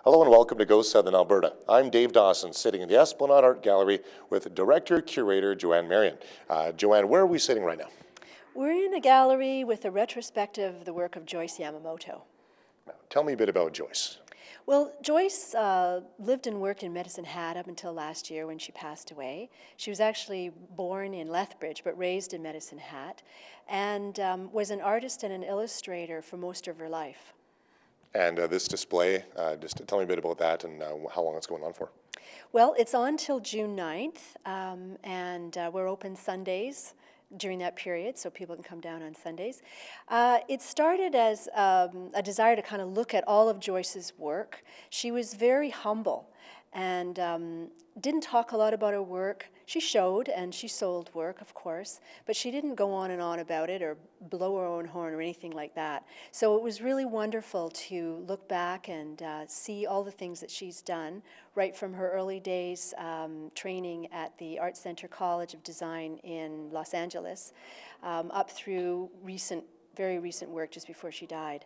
Hello and welcome to Go Southern Alberta. I'm Dave Dawson, sitting in the Esplanade Art Gallery with Director-Curator Joanne Marion. Joanne, where are we sitting right now? We're in a gallery with a retrospective of the work of Joyce Yamamoto. Now, tell me a bit about Joyce. Well, Joyce lived and worked in Medicine Hat up until last year when she passed away. She was actually born in Lethbridge but raised in Medicine Hat, and was an artist and an illustrator for most of her life. And this display, just tell me a bit about that and how long it's going on for. Well, it's on till June 9th, and we're open Sundays during that period, so people can come down on Sundays. It started as a desire to kind of look at all of Joyce's work. She was very humble and didn't talk a lot about her work. She showed and she sold work, of course, but she didn't go on and on about it or blow her own horn or anything like that. So it was really wonderful to look back and see all the things that she's done, right from her early days training at the Art Center College of Design in Los Angeles, up through very recent work just before she died.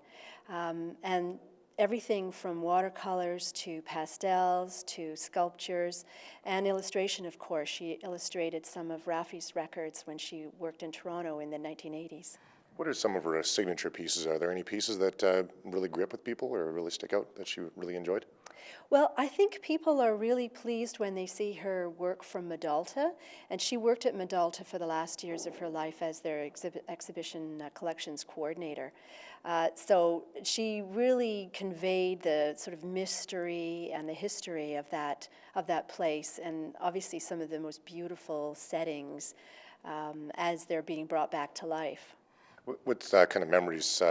And everything from watercolors to pastels to sculptures and illustration, of course. She illustrated some of Raffi's records when she worked in Toronto in the 1980s. What are some of her signature pieces? Are there any pieces that really grip with people or really stick out that you really enjoyed? Well, I think people are really pleased when they see her work from Medalta, and she worked at Medalta for the last years of her life as their exhibition collections coordinator. So she really conveyed the sort of mystery and the history of that place, and obviously some of the most beautiful settings as they're being brought back to life. What kind of memories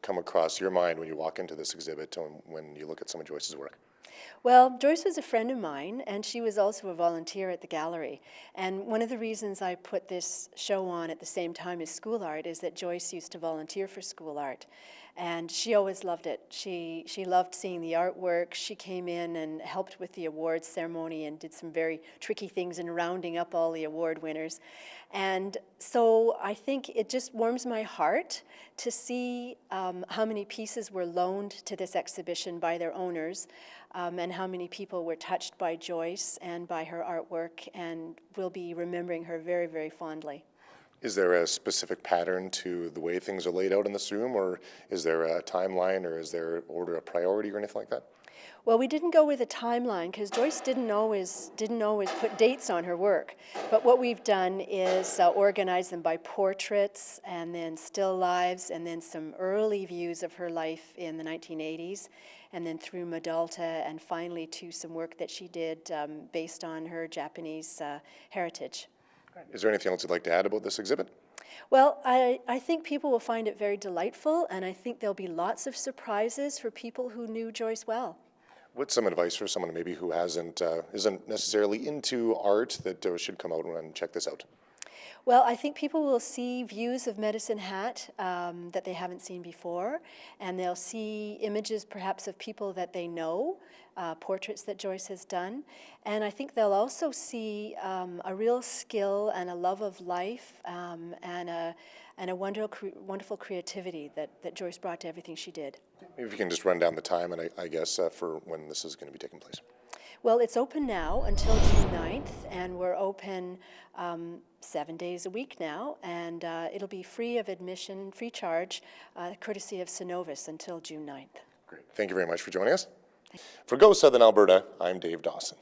come across your mind when you walk into this exhibit when you look at some of Joyce's work? Well, Joyce was a friend of mine, and she was also a volunteer at the gallery. And one of the reasons I put this show on at the same time as school art is that Joyce used to volunteer for school art. And she always loved it. She loved seeing the artwork. She came in and helped with the awards ceremony and did some very tricky things in rounding up all the award winners. And so I think it just warms my heart to see how many pieces were loaned to this exhibition by their owners, and how many people were touched by Joyce and by her artwork and will be remembering her very, very fondly. Is there a specific pattern to the way things are laid out in this room, or is there a timeline, or is there order of priority or anything like that? Well, we didn't go with a timeline because Joyce didn't always put dates on her work. But what we've done is organize them by portraits and then still lives and then some early views of her life in the 1980s and then through Medalta and finally to some work that she did based on her Japanese heritage. Is there anything else you'd like to add about this exhibit? Well, I think people will find it very delightful, and I think there'll be lots of surprises for people who knew Joyce well. What's some advice for someone maybe who isn't necessarily into art that should come out and check this out? Well, I think people will see views of Medicine Hat that they haven't seen before, and they'll see images perhaps of people that they know, portraits that Joyce has done, and I think they'll also see a real skill and a love of life and a wonderful creativity that Joyce brought to everything she did. Maybe if you can just run down the time, and I guess for when this is going to be taking place. Well, it's open now until June 9th, and we're open 7 days a week now, and it'll be free of admission, free charge, courtesy of Synovus until June 9th. Great. Thank you very much for joining us. For Go Southern Alberta, I'm Dave Dawson.